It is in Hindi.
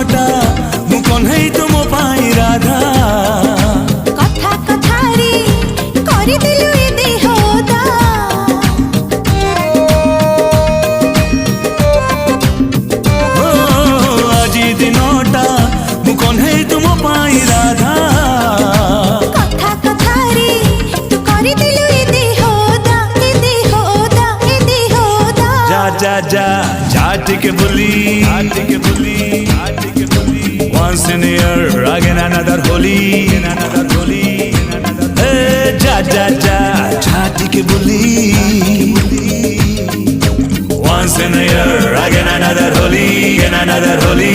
दिनटा मु कन्हई तुम पाई राधा कथा कथारी करि दिलु ए देहदा ओ आजी दिनटा मु कन्हई तुम पाई राधा कथा कथारी तू करि दिलु ए देहदा ए देहदा ए देहदा जा जा जा जा टिके बुली once in a year again another holy hey ja ja ja ja टिके बुली once in a year again another holy